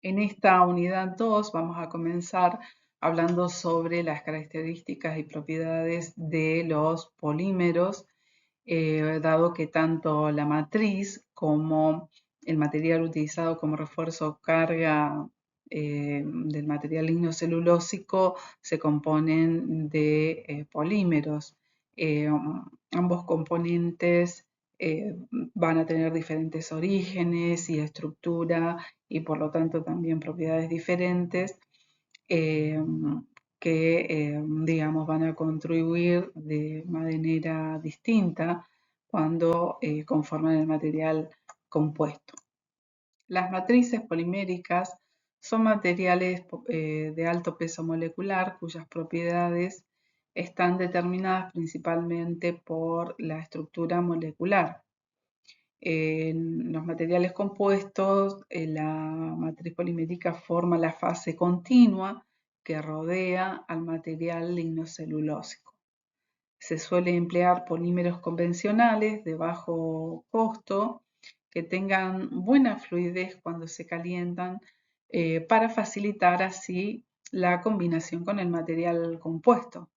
En esta unidad 2 vamos a comenzar hablando sobre las características y propiedades de los polímeros, dado que tanto la matriz como el material utilizado como refuerzo o carga del material lignocelulósico se componen de polímeros. Ambos componentes van a tener diferentes orígenes y estructura y por lo tanto también propiedades diferentes eh, digamos, van a contribuir de manera distinta cuando conforman el material compuesto. Las matrices poliméricas son materiales de alto peso molecular cuyas propiedades están determinadas principalmente por la estructura molecular. En los materiales compuestos, la matriz polimérica forma la fase continua que rodea al material lignocelulósico. Se suele emplear polímeros convencionales de bajo costo que tengan buena fluidez cuando se calientan para facilitar así la combinación con el material compuesto.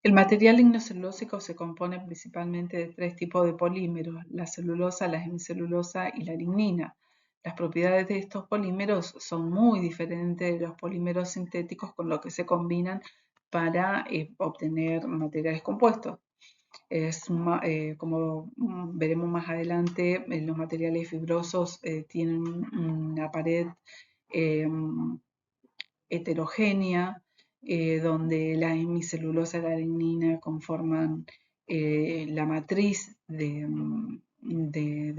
El material lignocelulósico se compone principalmente de tres tipos de polímeros: la celulosa, la hemicelulosa y la lignina. Las propiedades de estos polímeros son muy diferentes de los polímeros sintéticos con los que se combinan para obtener materiales compuestos. Como veremos más adelante, los materiales fibrosos tienen una pared eh, heterogénea, donde la hemicelulosa y la lignina conforman la matriz de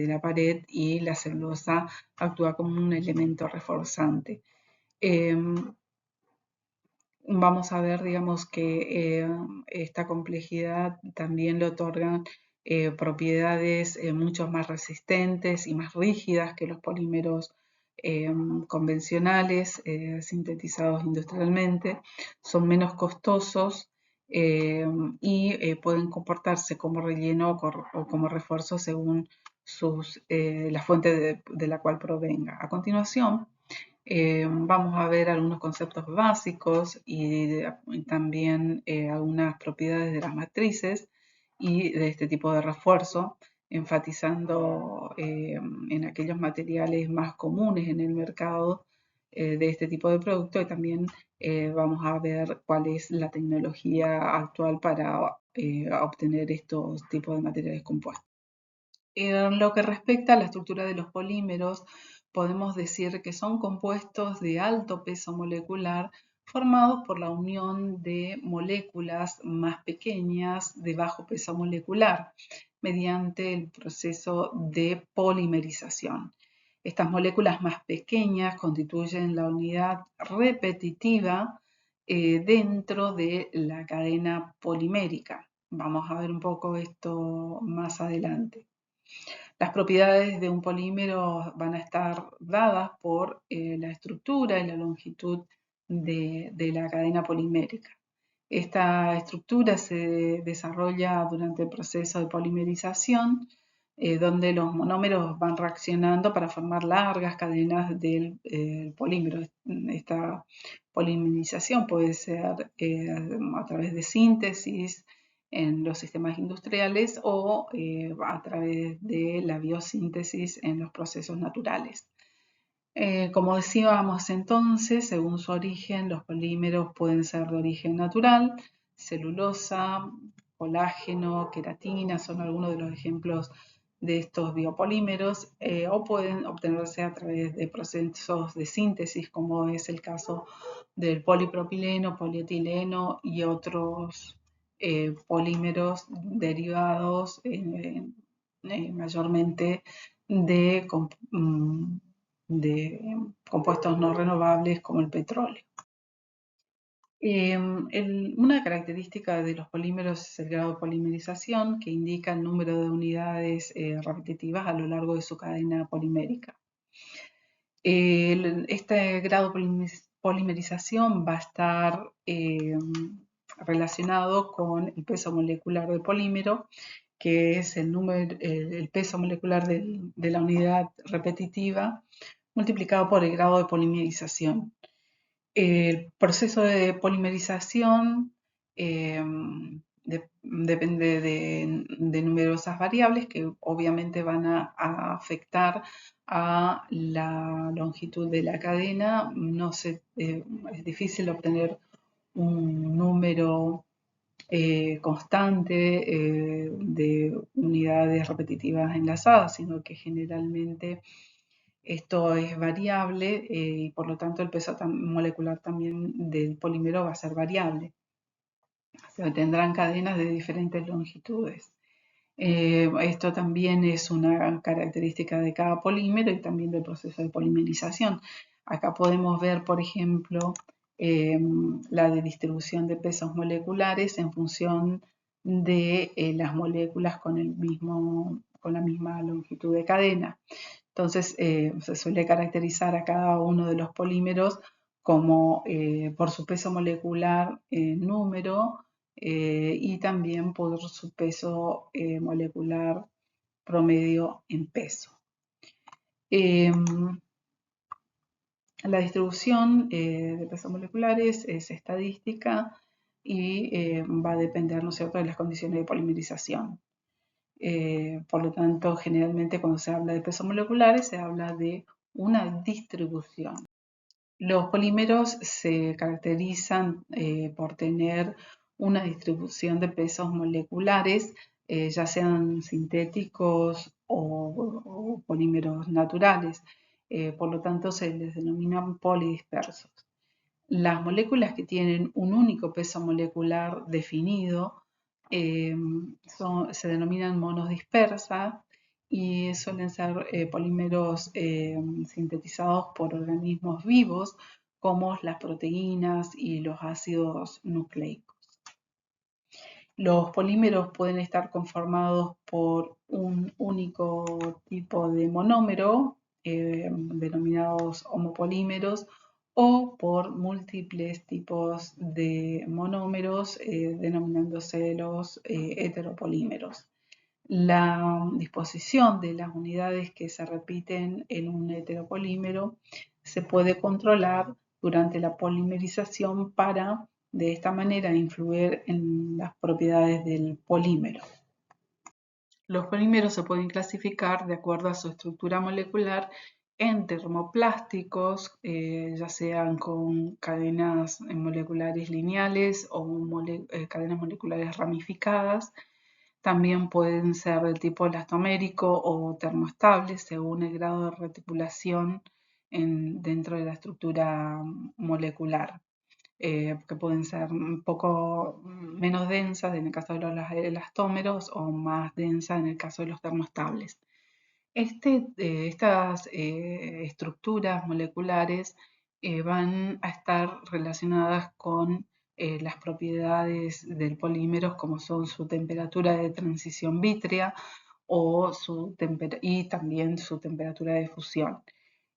la pared y la celulosa actúa como un elemento reforzante. Vamos a ver, digamos, que esta complejidad también le otorgan propiedades mucho más resistentes y más rígidas que los polímeros convencionales, sintetizados industrialmente, son menos costosos y pueden comportarse como relleno o como refuerzo según la fuente de la cual provenga. A continuación, vamos a ver algunos conceptos básicos y también algunas propiedades de las matrices y de este tipo de refuerzo, enfatizando en aquellos materiales más comunes en el mercado de este tipo de producto, y también vamos a ver cuál es la tecnología actual para obtener estos tipos de materiales compuestos. En lo que respecta a la estructura de los polímeros, podemos decir que son compuestos de alto peso molecular formados por la unión de moléculas más pequeñas de bajo peso molecular mediante el proceso de polimerización. Estas moléculas más pequeñas constituyen la unidad repetitiva dentro de la cadena polimérica. Vamos a ver un poco esto más adelante. Las propiedades de un polímero van a estar dadas por la estructura y la longitud de la cadena polimérica. Esta estructura se desarrolla durante el proceso de polimerización, donde los monómeros van reaccionando para formar largas cadenas del polímero. Esta polimerización puede ser a través de síntesis en los sistemas industriales o a través de la biosíntesis en los procesos naturales. Como decíamos entonces, según su origen, los polímeros pueden ser de origen natural: celulosa, colágeno, queratina son algunos de los ejemplos de estos biopolímeros, o pueden obtenerse a través de procesos de síntesis, como es el caso del polipropileno, polietileno y otros polímeros derivados mayormente de, de compuestos no renovables como el petróleo. Una característica de los polímeros es el grado de polimerización, que indica el número de unidades repetitivas a lo largo de su cadena polimérica. Este grado de polimerización va a estar relacionado con el peso molecular del polímero que es el peso molecular de la unidad repetitiva, multiplicado por el grado de polimerización. El proceso de polimerización depende de numerosas variables que obviamente van a afectar a la longitud de la cadena. Es difícil obtener un número constante de unidades repetitivas enlazadas, sino que generalmente esto es variable y por lo tanto el peso molecular también del polímero va a ser variable. Se tendrán cadenas de diferentes longitudes. Esto también es una característica de cada polímero y también del proceso de polimerización. Acá podemos ver, por ejemplo, la de distribución de pesos moleculares en función de las moléculas con la misma longitud de cadena. Entonces, se suele caracterizar a cada uno de los polímeros como por su peso molecular en número y también por su peso molecular promedio en peso. La distribución de pesos moleculares es estadística y va a depender, ¿no es cierto?, de las condiciones de polimerización. Por lo tanto, generalmente cuando se habla de pesos moleculares se habla de una distribución. Los polímeros se caracterizan por tener una distribución de pesos moleculares, ya sean sintéticos o polímeros naturales. Por lo tanto, se les denominan polidispersos. Las moléculas que tienen un único peso molecular definido se denominan monodispersas y suelen ser polímeros sintetizados por organismos vivos como las proteínas y los ácidos nucleicos. Los polímeros pueden estar conformados por un único tipo de monómero, denominados homopolímeros, o por múltiples tipos de monómeros, denominándose los heteropolímeros. La disposición de las unidades que se repiten en un heteropolímero se puede controlar durante la polimerización para, de esta manera, influir en las propiedades del polímero. Los polímeros se pueden clasificar de acuerdo a su estructura molecular en termoplásticos, ya sean con cadenas moleculares lineales o cadenas moleculares ramificadas. También pueden ser del tipo elastomérico o termoestables según el grado de reticulación dentro de la estructura molecular, que pueden ser un poco menos densas en el caso de los elastómeros o más densas en el caso de los termoestables. Estas estructuras moleculares van a estar relacionadas con las propiedades del polímero, como son su temperatura de transición vítrea y también su temperatura de fusión.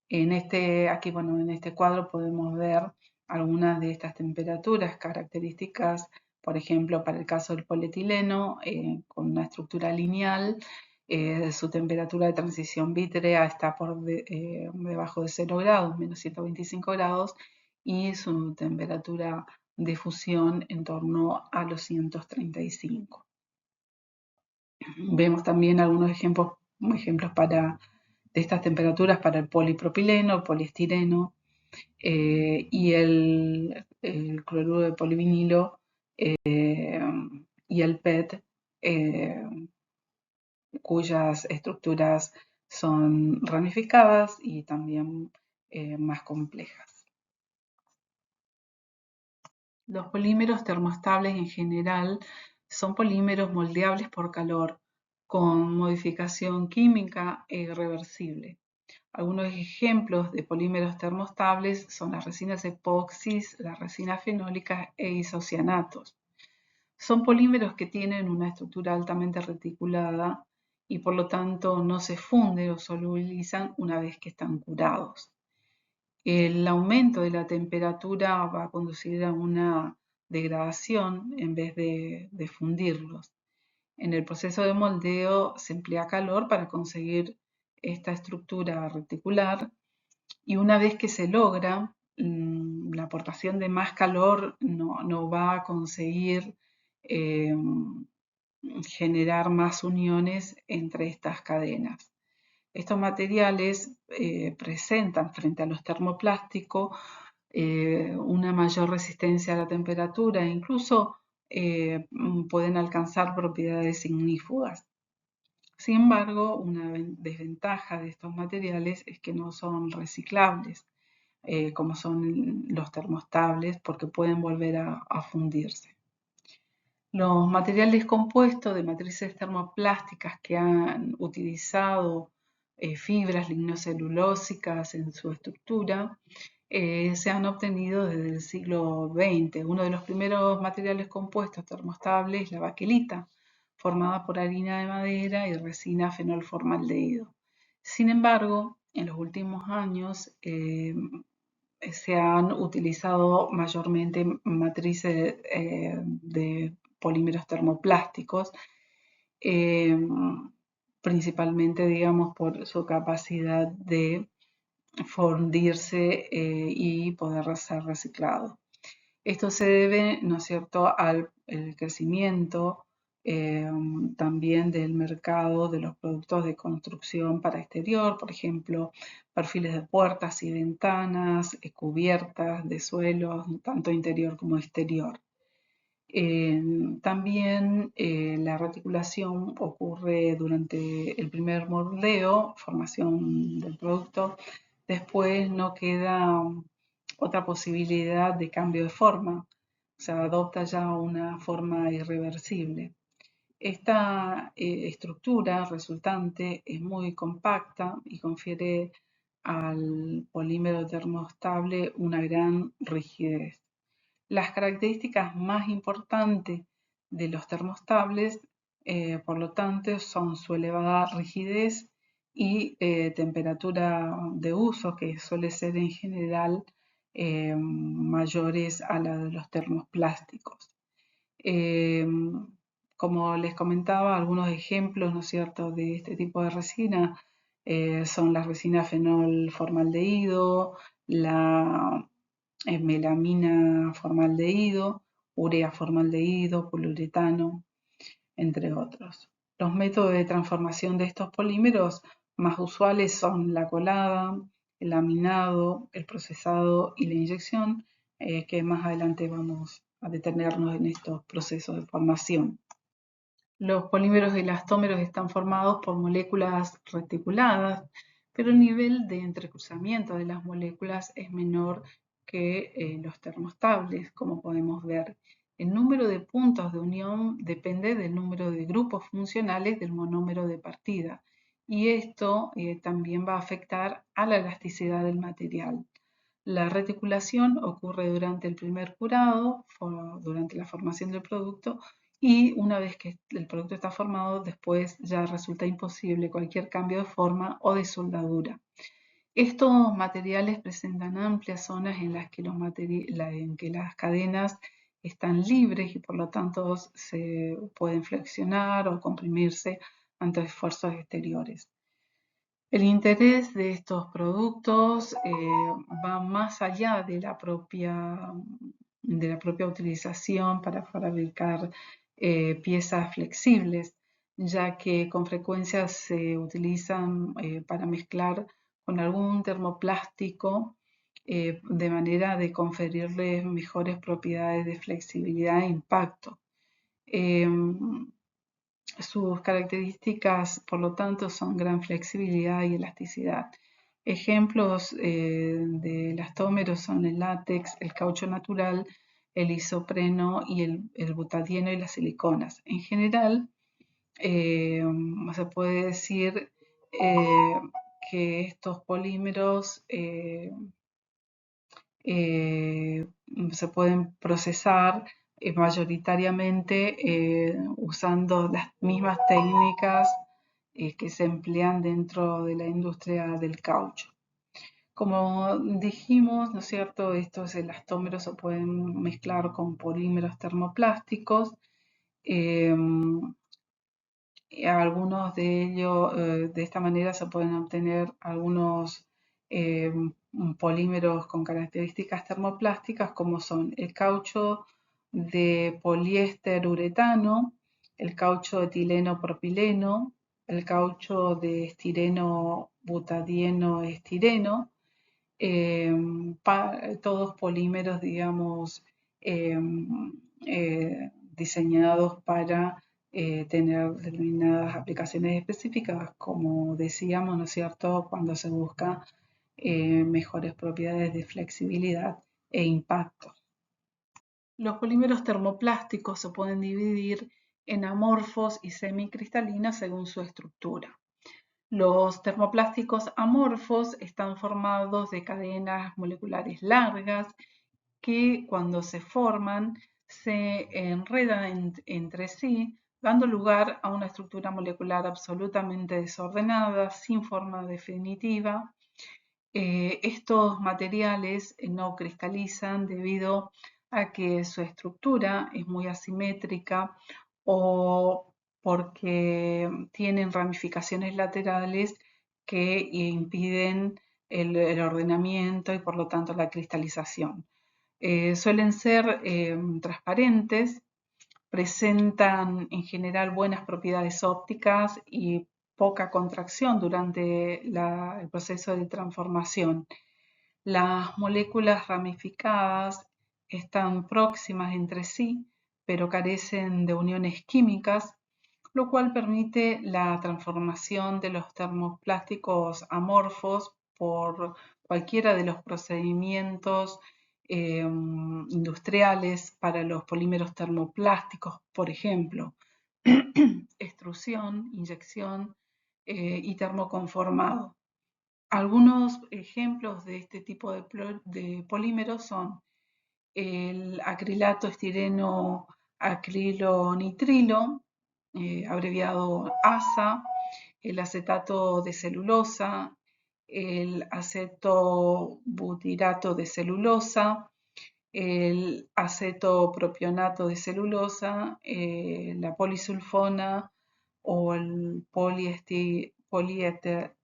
En este cuadro podemos ver algunas de estas temperaturas características, por ejemplo, para el caso del polietileno, con una estructura lineal, su temperatura de transición vítrea está debajo de 0 grados, menos 125 grados, y su temperatura de fusión en torno a los 135. Vemos también algunos ejemplos de estas temperaturas para el polipropileno, el poliestireno y el cloruro de polivinilo y el PET, cuyas estructuras son ramificadas y también más complejas. Los polímeros termoestables en general son polímeros moldeables por calor, con modificación química e irreversible. Algunos ejemplos de polímeros termoestables son las resinas epoxis, las resinas fenólicas e isocianatos. Son polímeros que tienen una estructura altamente reticulada y por lo tanto no se funden o solubilizan una vez que están curados. El aumento de la temperatura va a conducir a una degradación en vez de fundirlos. En el proceso de moldeo se emplea calor para conseguir esta estructura reticular y una vez que se logra, la aportación de más calor no va a conseguir eh, generar más uniones entre estas cadenas. Estos materiales presentan frente a los termoplásticos una mayor resistencia a la temperatura e incluso pueden alcanzar propiedades ignífugas. Sin embargo, una desventaja de estos materiales es que no son reciclables, como son los termoestables, porque pueden volver a fundirse. Los materiales compuestos de matrices termoplásticas que han utilizado fibras lignocelulósicas en su estructura se han obtenido desde el siglo XX. Uno de los primeros materiales compuestos termoestables es la baquelita, formada por harina de madera y resina fenolformaldehído. Sin embargo, en los últimos años se han utilizado mayormente matrices de polímeros termoplásticos, eh, principalmente, digamos, por su capacidad de fundirse y poder ser reciclado. Esto se debe, ¿no es cierto?, al crecimiento también del mercado de los productos de construcción para exterior, por ejemplo, perfiles de puertas y ventanas, cubiertas de suelos, tanto interior como exterior. También la reticulación ocurre durante el primer moldeo, formación del producto. Después no queda otra posibilidad de cambio de forma, o sea, adopta ya una forma irreversible. Esta estructura resultante es muy compacta y confiere al polímero termoestable una gran rigidez. Las características más importantes de los termoestables, por lo tanto, son su elevada rigidez y temperatura de uso, que suele ser en general mayores a la de los termoplásticos. Como les comentaba, algunos ejemplos, ¿no es cierto?, de este tipo de resina son la resina fenol formaldehído, la melamina formaldehído, urea formaldehído, poliuretano, entre otros. Los métodos de transformación de estos polímeros más usuales son la colada, el laminado, el procesado y la inyección, que más adelante vamos a detenernos en estos procesos de formación. Los polímeros elastómeros están formados por moléculas reticuladas, pero el nivel de entrecruzamiento de las moléculas es menor que los termoestables, como podemos ver. El número de puntos de unión depende del número de grupos funcionales del monómero de partida, y esto también va a afectar a la elasticidad del material. La reticulación ocurre durante el primer curado, durante la formación del producto, y una vez que el producto está formado, después ya resulta imposible cualquier cambio de forma o de soldadura. Estos materiales presentan amplias zonas en las que, las cadenas están libres y por lo tanto se pueden flexionar o comprimirse ante esfuerzos exteriores. El interés de estos productos va más allá de la propia utilización para fabricar piezas flexibles, ya que con frecuencia se utilizan para mezclar con algún termoplástico de manera de conferirles mejores propiedades de flexibilidad e impacto. Sus características, por lo tanto, son gran flexibilidad y elasticidad. Ejemplos de elastómeros son el látex, el caucho natural, el isopreno y el butadieno y las siliconas. En general, se puede decir que estos polímeros se pueden procesar mayoritariamente usando las mismas técnicas que se emplean dentro de la industria del caucho. Como dijimos, ¿no es cierto?, estos elastómeros se pueden mezclar con polímeros termoplásticos Algunos de ellos, de esta manera se pueden obtener algunos polímeros con características termoplásticas, como son el caucho de poliéster uretano, el caucho de etileno propileno, el caucho de estireno butadieno estireno, todos polímeros, digamos, diseñados para tener determinadas aplicaciones específicas, como decíamos, ¿no es cierto?, cuando se busca mejores propiedades de flexibilidad e impacto. Los polímeros termoplásticos se pueden dividir en amorfos y semicristalinos según su estructura. Los termoplásticos amorfos están formados de cadenas moleculares largas que cuando se forman se enredan entre sí, dando lugar a una estructura molecular absolutamente desordenada, sin forma definitiva. Estos materiales no cristalizan debido a que su estructura es muy asimétrica o porque tienen ramificaciones laterales que impiden el ordenamiento y por lo tanto la cristalización. Suelen ser transparentes, presentan en general buenas propiedades ópticas y poca contracción durante el proceso de transformación. Las moléculas ramificadas están próximas entre sí, pero carecen de uniones químicas, lo cual permite la transformación de los termoplásticos amorfos por cualquiera de los procedimientos industriales para los polímeros termoplásticos, por ejemplo, extrusión, inyección y termoconformado. Algunos ejemplos de este tipo de polímeros son el acrilato estireno acrilonitrilo, abreviado ASA, el acetato de celulosa, el acetobutirato de celulosa, el acetopropionato de celulosa, la polisulfona o el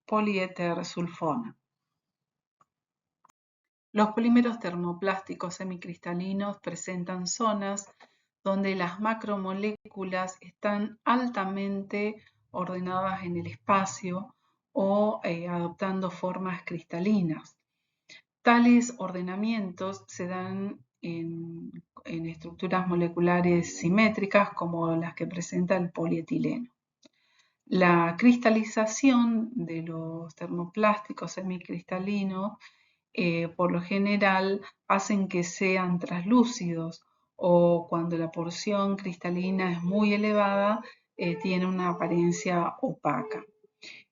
polietersulfona. Los polímeros termoplásticos semicristalinos presentan zonas donde las macromoléculas están altamente ordenadas en el espacio o adoptando formas cristalinas. Tales ordenamientos se dan en estructuras moleculares simétricas como las que presenta el polietileno. La cristalización de los termoplásticos semicristalinos por lo general hacen que sean translúcidos o cuando la porción cristalina es muy elevada tiene una apariencia opaca.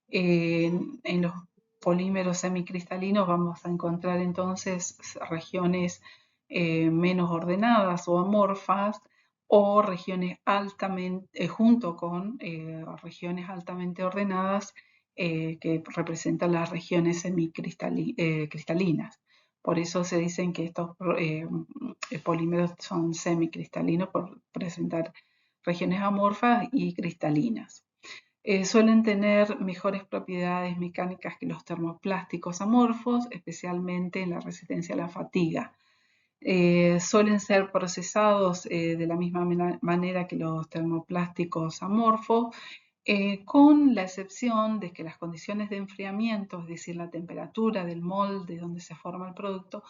En los polímeros semicristalinos vamos a encontrar entonces regiones menos ordenadas o amorfas o regiones altamente, junto con regiones altamente ordenadas que representan las regiones semicristalinas. Por eso se dicen que estos polímeros son semicristalinos por presentar regiones amorfas y cristalinas. Suelen tener mejores propiedades mecánicas que los termoplásticos amorfos, especialmente en la resistencia a la fatiga. Suelen ser procesados de la misma manera que los termoplásticos amorfos, con la excepción de que las condiciones de enfriamiento, es decir, la temperatura del molde donde se forma el producto,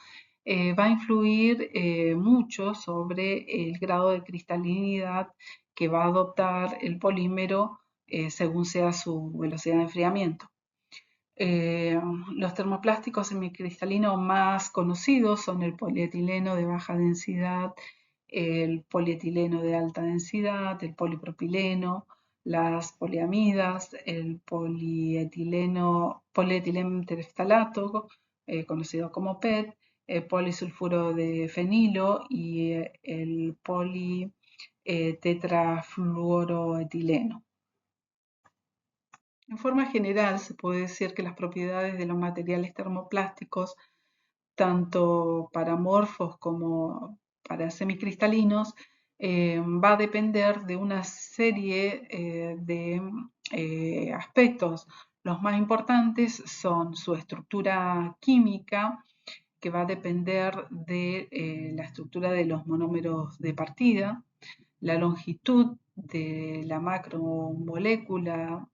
va a influir mucho sobre el grado de cristalinidad que va a adoptar el polímero según sea su velocidad de enfriamiento. Los termoplásticos semicristalinos más conocidos son el polietileno de baja densidad, el polietileno de alta densidad, el polipropileno, las poliamidas, el polietileno tereftalato, conocido como PET, el polisulfuro de fenilo y el politetrafluoroetileno. En forma general, se puede decir que las propiedades de los materiales termoplásticos, tanto para amorfos como para semicristalinos, va a depender de una serie de aspectos. Los más importantes son su estructura química, que va a depender de la estructura de los monómeros de partida, la longitud de la macromolécula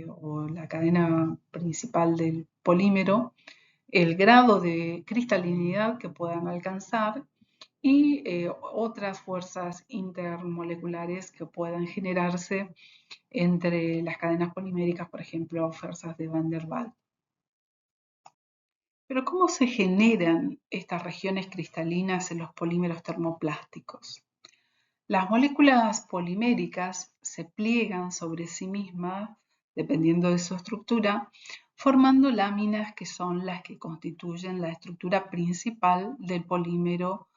o la cadena principal del polímero, el grado de cristalinidad que puedan alcanzar y otras fuerzas intermoleculares que puedan generarse entre las cadenas poliméricas, por ejemplo, fuerzas de Van der Waals. Pero ¿cómo se generan estas regiones cristalinas en los polímeros termoplásticos? Las moléculas poliméricas se pliegan sobre sí mismas, dependiendo de su estructura, formando láminas que son las que constituyen la estructura principal del polímero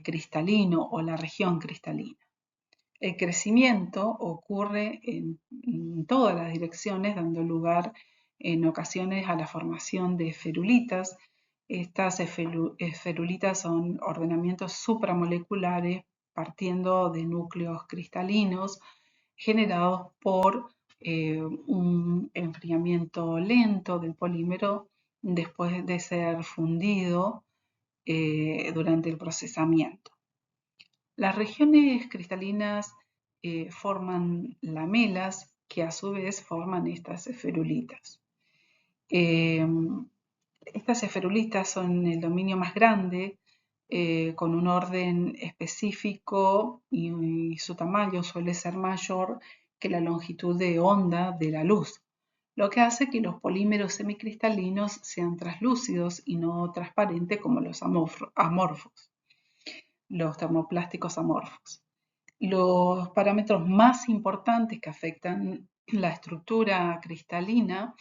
cristalino o la región cristalina. El crecimiento ocurre en todas las direcciones, dando lugar en ocasiones a la formación de esferulitas. Estas esferulitas son ordenamientos supramoleculares partiendo de núcleos cristalinos generados por un enfriamiento lento del polímero después de ser fundido durante el procesamiento. Las regiones cristalinas forman lamelas que a su vez forman estas esferulitas. Estas esferulitas son el dominio más grande, con un orden específico y su tamaño suele ser mayor que la longitud de onda de la luz, lo que hace que los polímeros semicristalinos sean translúcidos y no transparentes como los amorfos, los termoplásticos amorfos. Los parámetros más importantes que afectan la estructura cristalina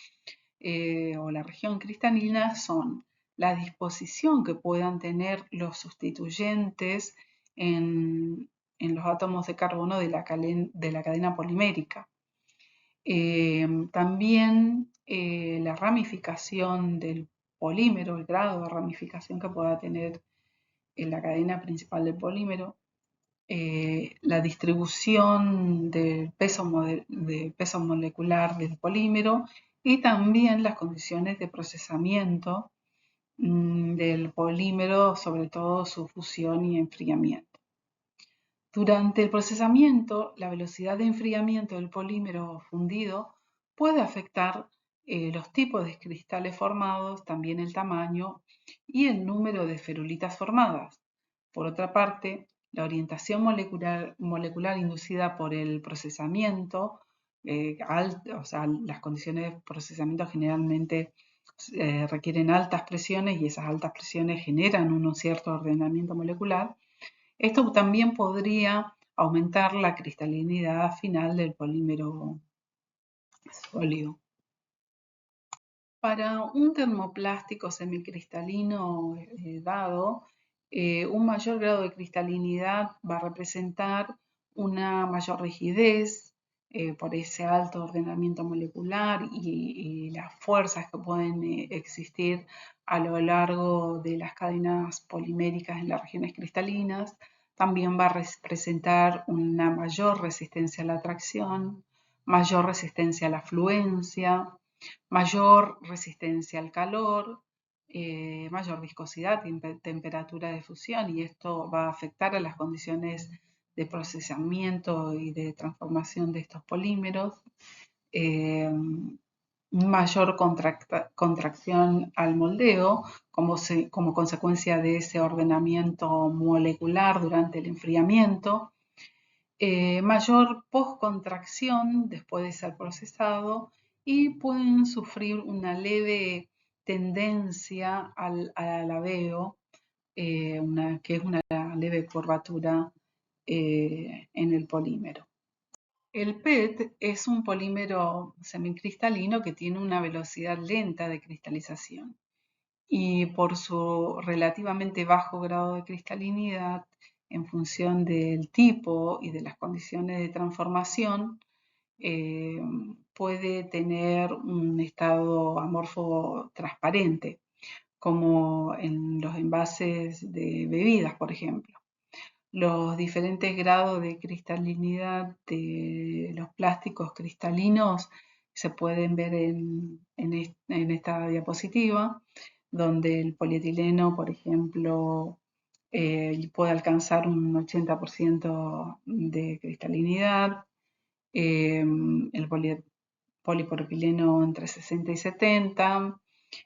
o la región cristalina son la disposición que puedan tener los sustituyentes en los átomos de carbono de la cadena polimérica. También la ramificación del polímero, el grado de ramificación que pueda tener en la cadena principal del polímero, la distribución del peso molecular del polímero y también las condiciones de procesamiento del polímero, sobre todo su fusión y enfriamiento. Durante el procesamiento, la velocidad de enfriamiento del polímero fundido puede afectar los tipos de cristales formados, también el tamaño y el número de ferulitas formadas. Por otra parte, la orientación molecular inducida por el procesamiento, o sea, las condiciones de procesamiento generalmente requieren altas presiones y esas altas presiones generan un cierto ordenamiento molecular. Esto también podría aumentar la cristalinidad final del polímero sólido. Para un termoplástico semicristalino dado, un mayor grado de cristalinidad va a representar una mayor rigidez por ese alto ordenamiento molecular y las fuerzas que pueden existir a lo largo de las cadenas poliméricas en las regiones cristalinas. También va a representar una mayor resistencia a la tracción, mayor resistencia a la fluencia, mayor resistencia al calor, mayor viscosidad y temperatura de fusión, y esto va a afectar a las condiciones de procesamiento y de transformación de estos polímeros, mayor contracción al moldeo como consecuencia de ese ordenamiento molecular durante el enfriamiento, mayor postcontracción después de ser procesado y pueden sufrir una leve tendencia al alabeo, que es una leve curvatura en el polímero. El PET es un polímero semicristalino que tiene una velocidad lenta de cristalización y por su relativamente bajo grado de cristalinidad, en función del tipo y de las condiciones de transformación, puede tener un estado amorfo transparente, como en los envases de bebidas, por ejemplo. Los diferentes grados de cristalinidad de los plásticos cristalinos se pueden ver en esta diapositiva, donde el polietileno, por ejemplo, puede alcanzar un 80% de cristalinidad, el polipropileno entre 60 y 70,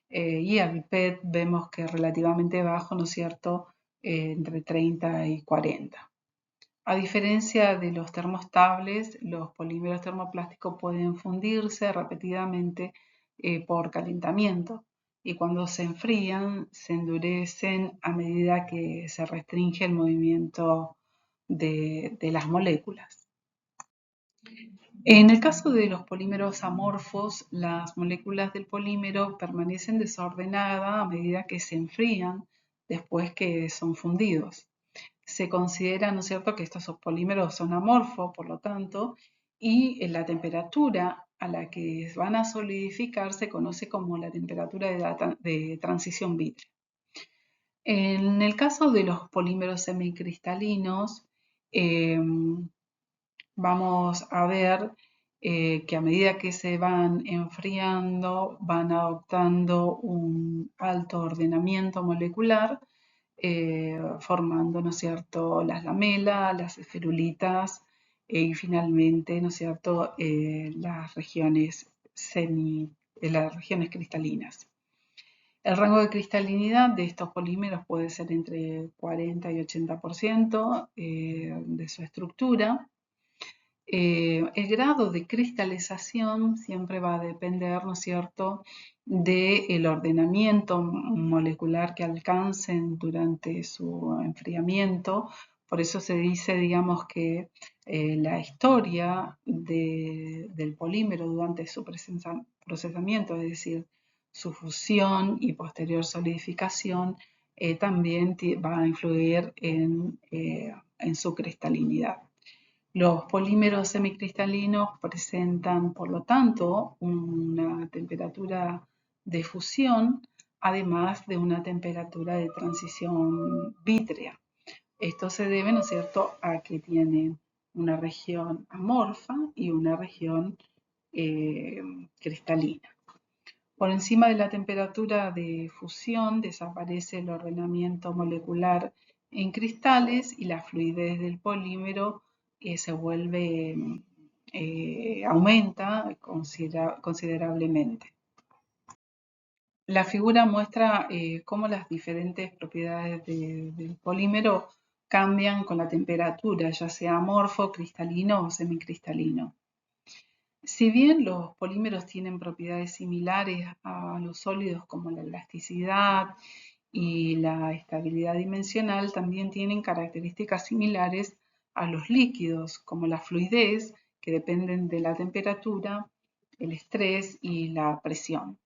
y el PET vemos que es relativamente bajo, ¿no es cierto?, entre 30 y 40. A diferencia de los termoestables, los polímeros termoplásticos pueden fundirse repetidamente por calentamiento y cuando se enfrían se endurecen a medida que se restringe el movimiento de las moléculas. En el caso de los polímeros amorfos, las moléculas del polímero permanecen desordenadas a medida que se enfrían después que son fundidos. Se considera, ¿no es cierto?, que estos polímeros son amorfos, por lo tanto, y la temperatura a la que van a solidificar se conoce como la temperatura de transición vítrea. En el caso de los polímeros semicristalinos, vamos a ver que a medida que se van enfriando, van adoptando un alto ordenamiento molecular, formando, ¿no es cierto?, las lamelas, las esferulitas y finalmente, ¿no es cierto?, las regiones cristalinas. El rango de cristalinidad de estos polímeros puede ser entre 40 y 80% de su estructura. El grado de cristalización siempre va a depender, ¿no es cierto?, del ordenamiento molecular que alcancen durante su enfriamiento. Por eso se dice, digamos, que la historia del polímero durante su procesamiento, es decir, su fusión y posterior solidificación, también va a influir en su cristalinidad. Los polímeros semicristalinos presentan, por lo tanto, una temperatura de fusión, además de una temperatura de transición vítrea. Esto se debe, ¿no es cierto?, a que tienen una región amorfa y una región cristalina. Por encima de la temperatura de fusión desaparece el ordenamiento molecular en cristales y la fluidez del polímero se vuelve, aumenta considerablemente. La figura muestra cómo las diferentes propiedades del polímero cambian con la temperatura, ya sea amorfo, cristalino o semicristalino. Si bien los polímeros tienen propiedades similares a los sólidos como la elasticidad y la estabilidad dimensional, también tienen características similares a los líquidos como la fluidez, que dependen de la temperatura, el estrés y la presión.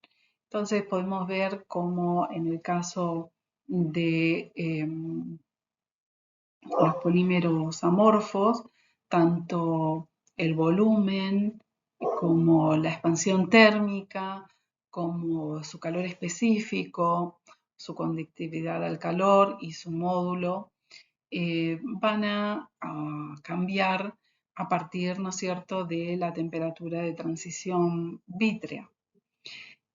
Entonces podemos ver cómo en el caso de los polímeros amorfos, tanto el volumen como la expansión térmica, como su calor específico, su conductividad al calor y su módulo, van a cambiar a partir, ¿no es cierto?, de la temperatura de transición vítrea.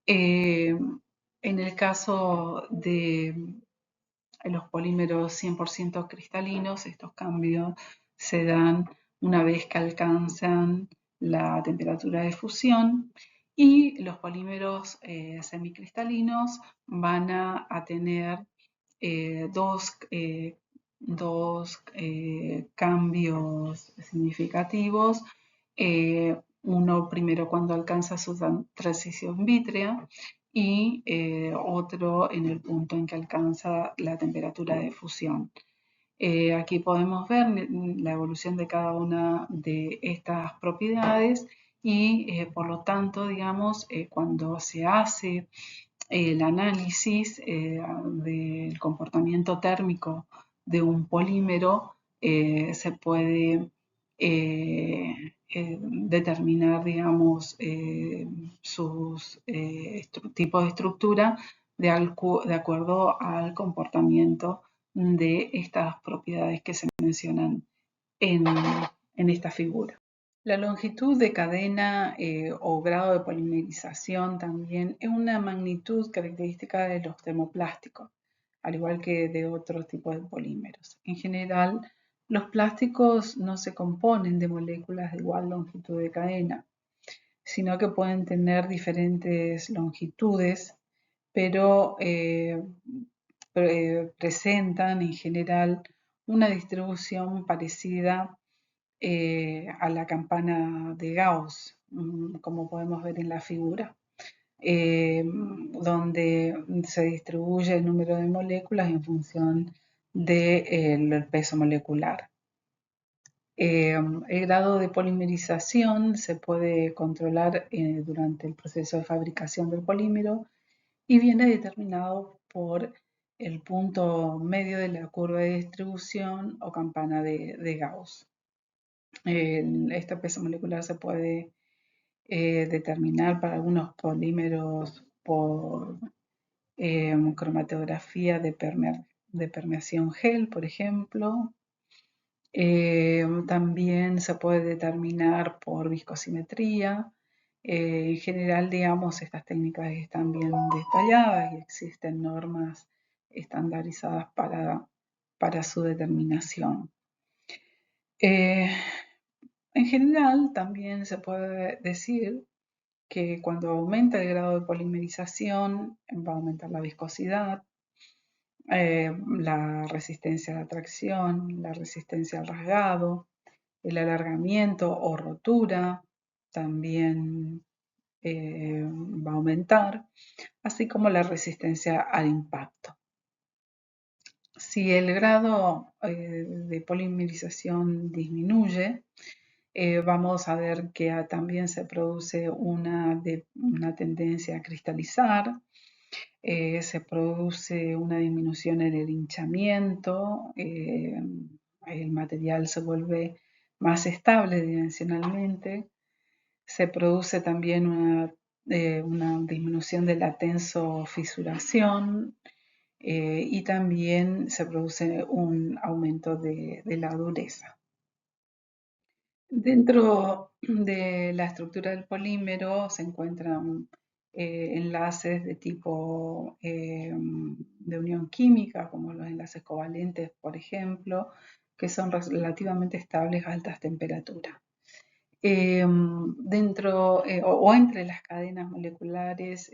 En el caso de los polímeros 100% cristalinos, estos cambios se dan una vez que alcanzan la temperatura de fusión y los polímeros semicristalinos van a tener dos cambios significativos. Uno primero cuando alcanza su transición vítrea y otro en el punto en que alcanza la temperatura de fusión. Aquí podemos ver la evolución de cada una de estas propiedades y por lo tanto, digamos, cuando se hace el análisis del comportamiento térmico de un polímero, se puede determinar, digamos, sus tipos de estructura de acuerdo al comportamiento de estas propiedades que se mencionan en esta figura. La longitud de cadena o grado de polimerización también es una magnitud característica de los termoplásticos, al igual que de otros tipos de polímeros. En general, los plásticos no se componen de moléculas de igual longitud de cadena, sino que pueden tener diferentes longitudes, pero presentan en general una distribución parecida a la campana de Gauss, como podemos ver en la figura, donde se distribuye el número de moléculas en función del peso molecular. El grado de polimerización se puede controlar durante el proceso de fabricación del polímero y viene determinado por el punto medio de la curva de distribución o campana de Gauss. Este peso molecular se puede determinar para algunos polímeros por cromatografía de permeación gel, por ejemplo. También se puede determinar por viscosimetría. En general, digamos, estas técnicas están bien detalladas y existen normas estandarizadas para su determinación. En general, también se puede decir que cuando aumenta el grado de polimerización va a aumentar la viscosidad, la resistencia a la tracción, la resistencia al rasgado, el alargamiento o rotura también va a aumentar, así como la resistencia al impacto. Si el grado de polimerización disminuye, vamos a ver que también se produce una tendencia a cristalizar, se produce una disminución en el hinchamiento, el material se vuelve más estable dimensionalmente, se produce también una disminución de la tensofisuración y también se produce un aumento de la dureza. Dentro de la estructura del polímero se encuentran enlaces de tipo de unión química, como los enlaces covalentes, por ejemplo, que son relativamente estables a altas temperaturas. Dentro o entre las cadenas moleculares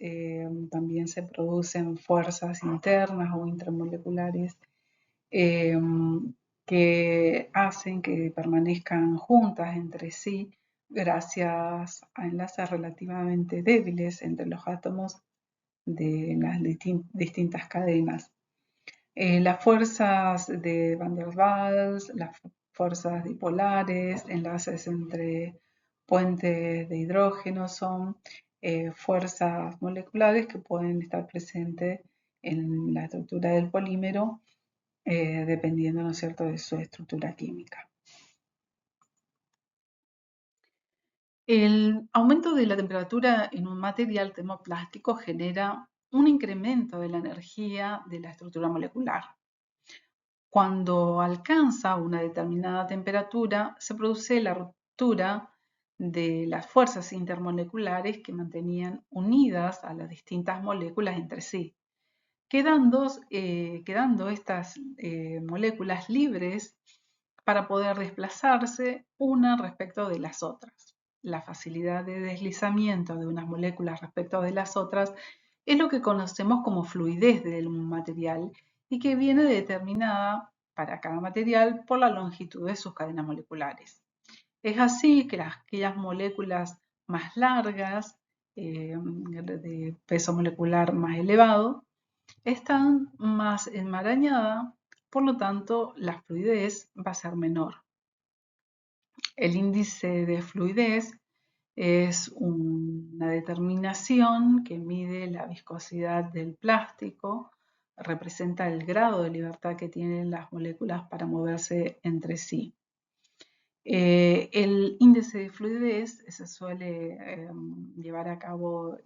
también se producen fuerzas internas o intramoleculares que hacen que permanezcan juntas entre sí gracias a enlaces relativamente débiles entre los átomos de las distintas cadenas. Las fuerzas de Van der Waals, las fuerzas dipolares, enlaces entre puentes de hidrógeno son fuerzas moleculares que pueden estar presentes en la estructura del polímero dependiendo, ¿no es cierto?, de su estructura química. El aumento de la temperatura en un material termoplástico genera un incremento de la energía de la estructura molecular. Cuando alcanza una determinada temperatura, se produce la ruptura de las fuerzas intermoleculares que mantenían unidas a las distintas moléculas entre sí, quedando estas moléculas libres para poder desplazarse una respecto de las otras. La facilidad de deslizamiento de unas moléculas respecto de las otras es lo que conocemos como fluidez del material y que viene determinada para cada material por la longitud de sus cadenas moleculares. Es así que aquellas moléculas más largas, de peso molecular más elevado, están más enmarañadas, por lo tanto la fluidez va a ser menor. El índice de fluidez es una determinación que mide la viscosidad del plástico, representa el grado de libertad que tienen las moléculas para moverse entre sí. El índice de fluidez se suele llevar a cabo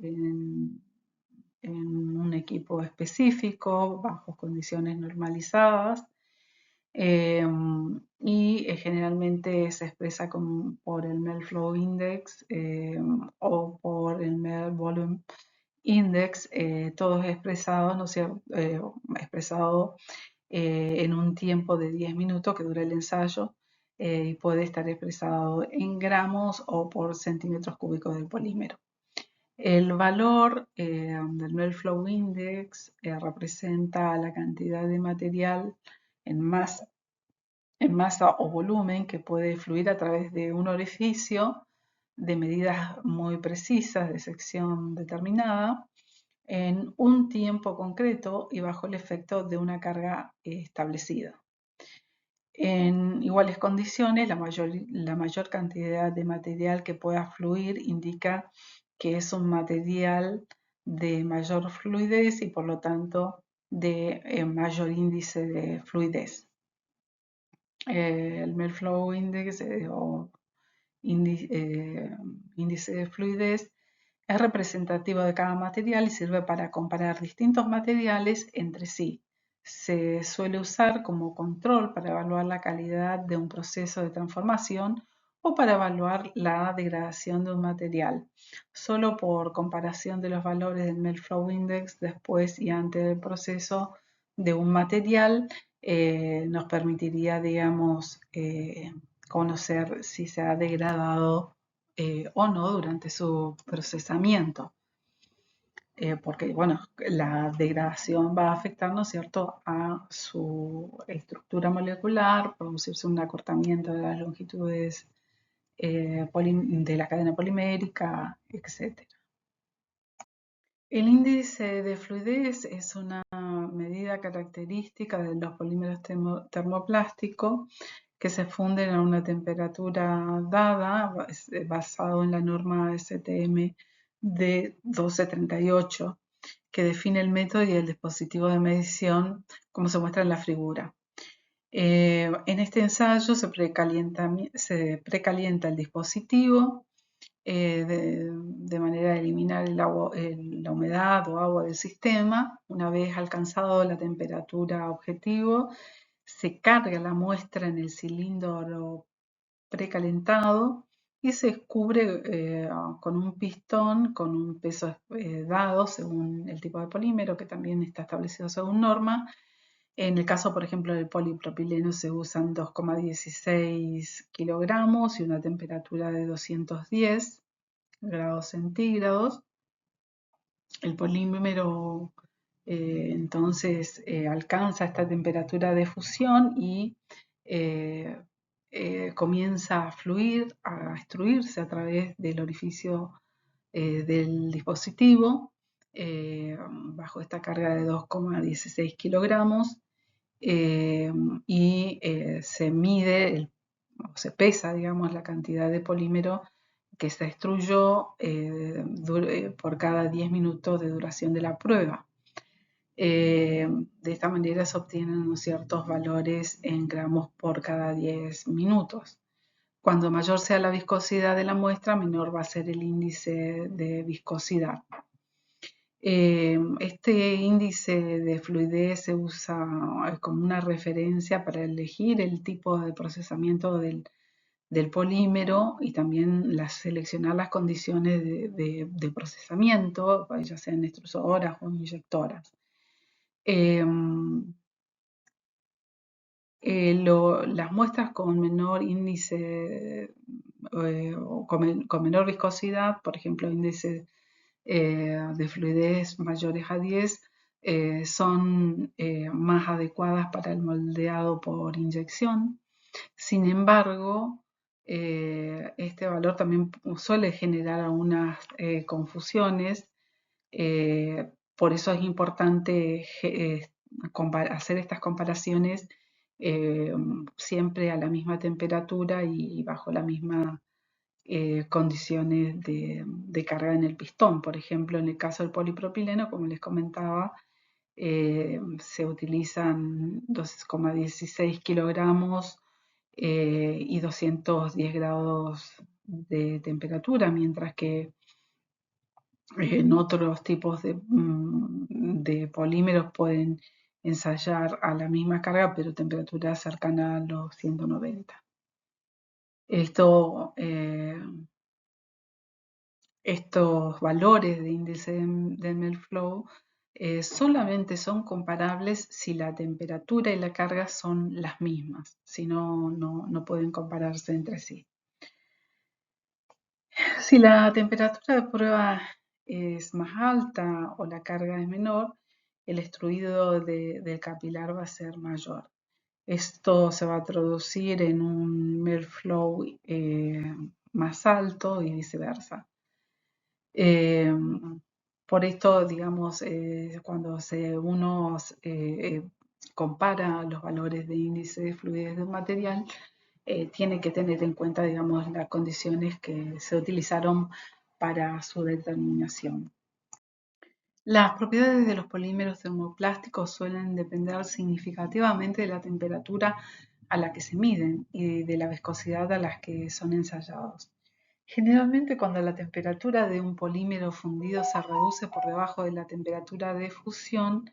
en un equipo específico, bajo condiciones normalizadas, y generalmente se expresa por el Melt Flow Index o por el Melt Volume Index, todo es expresado, ¿no es cierto? Expresado en un tiempo de 10 minutos que dura el ensayo, y puede estar expresado en gramos o por centímetros cúbicos del polímero. El valor del Melt Flow Index representa la cantidad de material en masa, o volumen que puede fluir a través de un orificio de medidas muy precisas, de sección determinada, en un tiempo concreto y bajo el efecto de una carga establecida. En iguales condiciones, la mayor cantidad de material que pueda fluir indica que es un material de mayor fluidez y por lo tanto de mayor índice de fluidez. El Melt Flow Index o índice de fluidez es representativo de cada material y sirve para comparar distintos materiales entre sí. Se suele usar como control para evaluar la calidad de un proceso de transformación o para evaluar la degradación de un material. Solo por comparación de los valores del Melt Flow Index después y antes del proceso de un material nos permitiría, digamos, conocer si se ha degradado o no durante su procesamiento. Porque, bueno, la degradación va a afectar, ¿no es cierto?, a su estructura molecular, producirse un acortamiento de las longitudes de la cadena polimérica, etc. El índice de fluidez es una medida característica de los polímeros termoplásticos que se funden a una temperatura dada, basado en la norma STM de 1238, que define el método y el dispositivo de medición, como se muestra en la figura. En este ensayo se precalienta el dispositivo de manera de eliminar la humedad o agua del sistema. Una vez alcanzado la temperatura objetivo, se carga la muestra en el cilindro precalentado y se cubre con un pistón con un peso dado según el tipo de polímero, que también está establecido según norma. En el caso, por ejemplo, del polipropileno se usan 2,16 kilogramos y una temperatura de 210 grados centígrados. El polímero entonces alcanza esta temperatura de fusión y comienza a fluir, a extruirse a través del orificio del dispositivo bajo esta carga de 2,16 kilogramos y se mide o se pesa, digamos, la cantidad de polímero que se extruyó por cada 10 minutos de duración de la prueba. De esta manera se obtienen ciertos valores en gramos por cada 10 minutos. Cuando mayor sea la viscosidad de la muestra, menor va a ser el índice de viscosidad. Este índice de fluidez se usa como una referencia para elegir el tipo de procesamiento del polímero y también seleccionar las condiciones de procesamiento, ya sean extrusoras o inyectoras. Las muestras con menor índice o con menor viscosidad, por ejemplo, índice de fluidez mayores a 10, son más adecuadas para el moldeado por inyección. Sin embargo, este valor también suele generar algunas confusiones. Por eso es importante hacer estas comparaciones siempre a la misma temperatura y bajo las mismas condiciones de carga en el pistón. Por ejemplo, en el caso del polipropileno, como les comentaba, se utilizan 2,16 kilogramos y 210 grados de temperatura, mientras que En otros tipos de polímeros pueden ensayar a la misma carga, pero temperatura cercana a los 190. Estos valores de índice de Melflow solamente son comparables si la temperatura y la carga son las mismas, si no, no pueden compararse entre sí. Si la temperatura de prueba es más alta o la carga es menor, el extruido del capilar va a ser mayor. Esto se va a traducir en un Melflow más alto y viceversa. Eh, por esto, digamos, cuando uno compara los valores de índice de fluidez de un material, tiene que tener en cuenta, digamos, las condiciones que se utilizaron para su determinación. Las propiedades de los polímeros termoplásticos suelen depender significativamente de la temperatura a la que se miden y de la viscosidad a la que son ensayados. Generalmente, cuando la temperatura de un polímero fundido se reduce por debajo de la temperatura de fusión,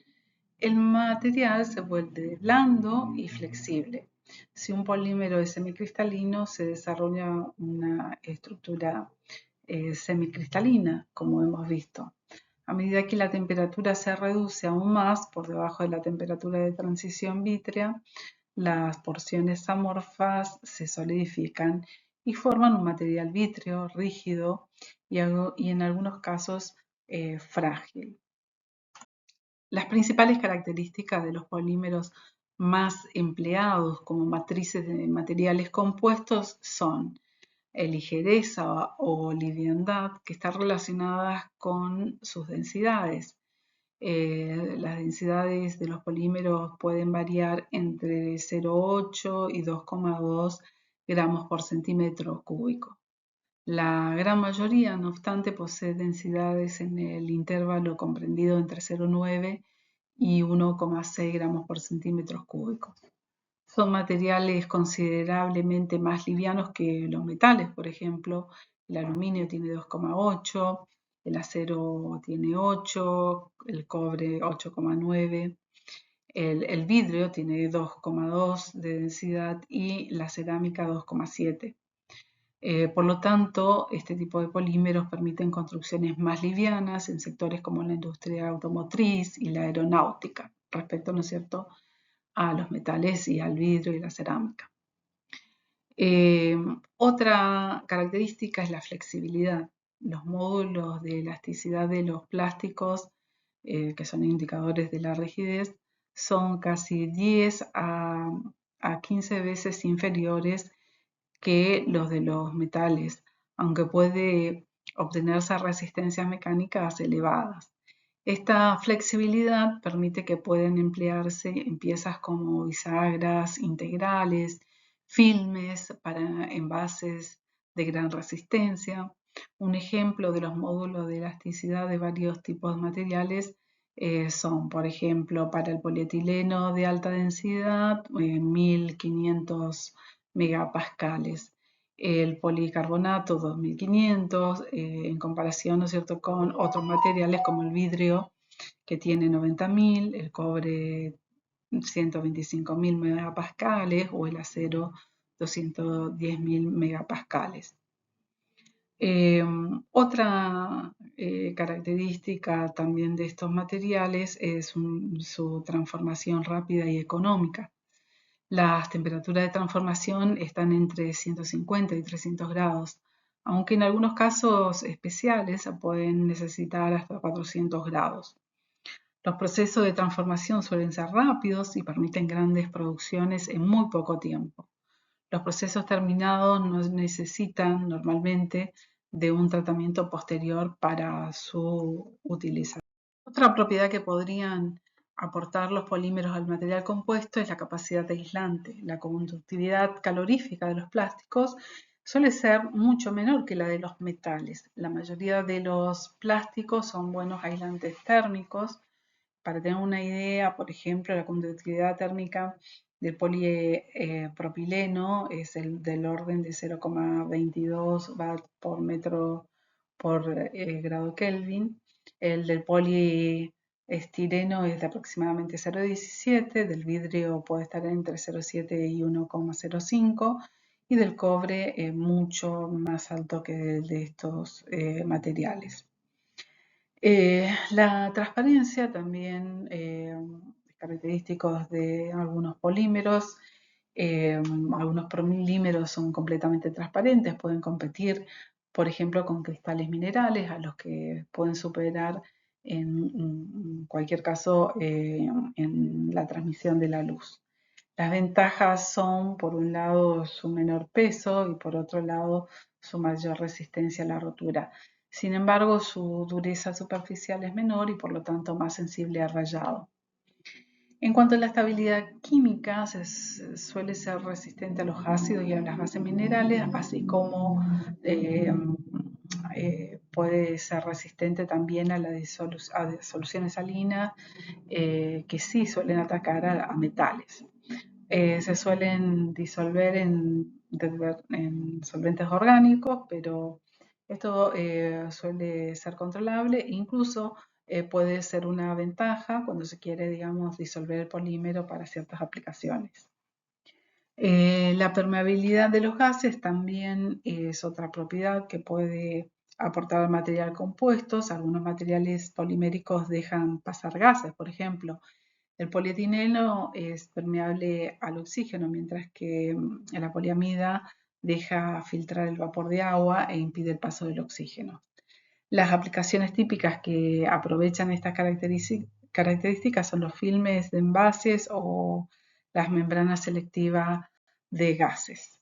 el material se vuelve blando y flexible. Si un polímero es semicristalino, se desarrolla una estructura semicristalina, como hemos visto. A medida que la temperatura se reduce aún más por debajo de la temperatura de transición vítrea, las porciones amorfas se solidifican y forman un material vítreo, rígido y en algunos casos frágil. Las principales características de los polímeros más empleados como matrices de materiales compuestos son ligereza o liviandad, que están relacionadas con sus densidades. Las densidades de los polímeros pueden variar entre 0,8 y 2,2 gramos por centímetro cúbico. La gran mayoría, no obstante, posee densidades en el intervalo comprendido entre 0,9 y 1,6 gramos por centímetros cúbicos. Son materiales considerablemente más livianos que los metales, por ejemplo, el aluminio tiene 2,8, el acero tiene 8, el cobre 8,9, el vidrio tiene 2,2 de densidad y la cerámica 2,7. Por lo tanto, este tipo de polímeros permiten construcciones más livianas en sectores como la industria automotriz y la aeronáutica, respecto, ¿no es cierto?, a los metales y al vidrio y la cerámica. Otra característica es la flexibilidad. Los módulos de elasticidad de los plásticos, que son indicadores de la rigidez, son casi 10 a 15 veces inferiores que los de los metales, aunque puede obtenerse resistencias mecánicas elevadas. Esta flexibilidad permite que puedan emplearse en piezas como bisagras integrales, filmes para envases de gran resistencia. Un ejemplo de los módulos de elasticidad de varios tipos de materiales son, por ejemplo, para el polietileno de alta densidad, 1500 megapascales. El policarbonato 2500 en comparación, ¿no es cierto?, con otros materiales como el vidrio que tiene 90.000, el cobre 125.000 megapascales o el acero 210.000 megapascales. Otra característica también de estos materiales es su transformación rápida y económica. Las temperaturas de transformación están entre 150 y 300 grados, aunque en algunos casos especiales se pueden necesitar hasta 400 grados. Los procesos de transformación suelen ser rápidos y permiten grandes producciones en muy poco tiempo. Los procesos terminados no necesitan normalmente de un tratamiento posterior para su utilización. Otra propiedad que podrían aportar los polímeros al material compuesto es la capacidad aislante. La conductividad calorífica de los plásticos suele ser mucho menor que la de los metales. La mayoría de los plásticos son buenos aislantes térmicos. Para tener una idea, por ejemplo, la conductividad térmica del polipropileno es del orden de 0,22 watt por metro por grado Kelvin. El del poliestireno es de aproximadamente 0,17, del vidrio puede estar entre 0,7 y 1,05 y del cobre mucho más alto que el de estos materiales. La transparencia también característicos de algunos polímeros. Algunos polímeros son completamente transparentes, pueden competir, por ejemplo, con cristales minerales a los que pueden superar en cualquier caso en la transmisión de la luz. Las ventajas son, por un lado, su menor peso y por otro lado, su mayor resistencia a la rotura. Sin embargo, su dureza superficial es menor y por lo tanto más sensible al rayado. En cuanto a la estabilidad química, suele ser resistente a los ácidos y a las bases minerales, así como puede ser resistente también a las soluciones salinas, que sí suelen atacar a metales. Se suelen disolver en solventes orgánicos, pero esto suele ser controlable e incluso puede ser una ventaja cuando se quiere, digamos, disolver el polímero para ciertas aplicaciones. La permeabilidad de los gases también es otra propiedad que puede aportar al material compuestos. Algunos materiales poliméricos dejan pasar gases, por ejemplo, el polietileno es permeable al oxígeno, mientras que la poliamida deja filtrar el vapor de agua e impide el paso del oxígeno. Las aplicaciones típicas que aprovechan estas características son los filmes de envases o las membranas selectivas de gases.